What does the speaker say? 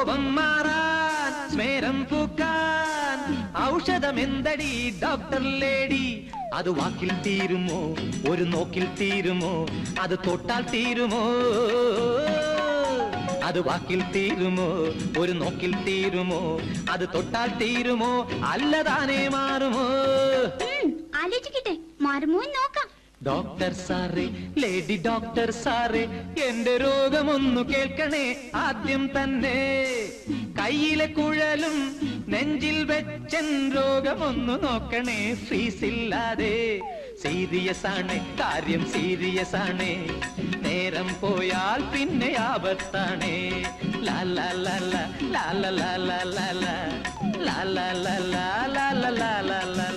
കോപം മാറാൻ സ്മേരം പൂക്കാൻ ഔഷധമെന്തടി doctor lady? അത് വാക്കിൽ തീരുമോ, ഒരു നോക്കിൽ തീരുമോ, അത് തൊട്ടാൽ തീരുമോ? അത് വാക്കിൽ തീരുമോ, ഒരു നോക്കിൽ തീരുമോ, അത് തൊട്ടാൽ തീരുമോ, അല്ലതാനേ മാറുമോ? ആലോചിക്കട്ടെ, മാറുമോ നോക്കാം. ഡോക്ടർ സാറേ, ലേഡി ഡോക്ടർ സാറേ, എന്റെ രോഗമൊന്നു കേൾക്കണേ ആദ്യം തന്നെ. കയ്യിലെ കുഴലും നെഞ്ചിൽ വെച്ചൻ രോഗമൊന്നു നോക്കണേ ഫീസില്ലാതെ. സീരിയസ് ആണ് കാര്യം, സീരിയസ് ആണ്, നേരം പോയാൽ പിന്നെ ആപത്താണേ. ലാ ലാ ലാ ലാ ലാ ലാ ലാ ലാ ലാ ലാ ലാ ലാ ലാ ലാ ലാ ലാ ലാ.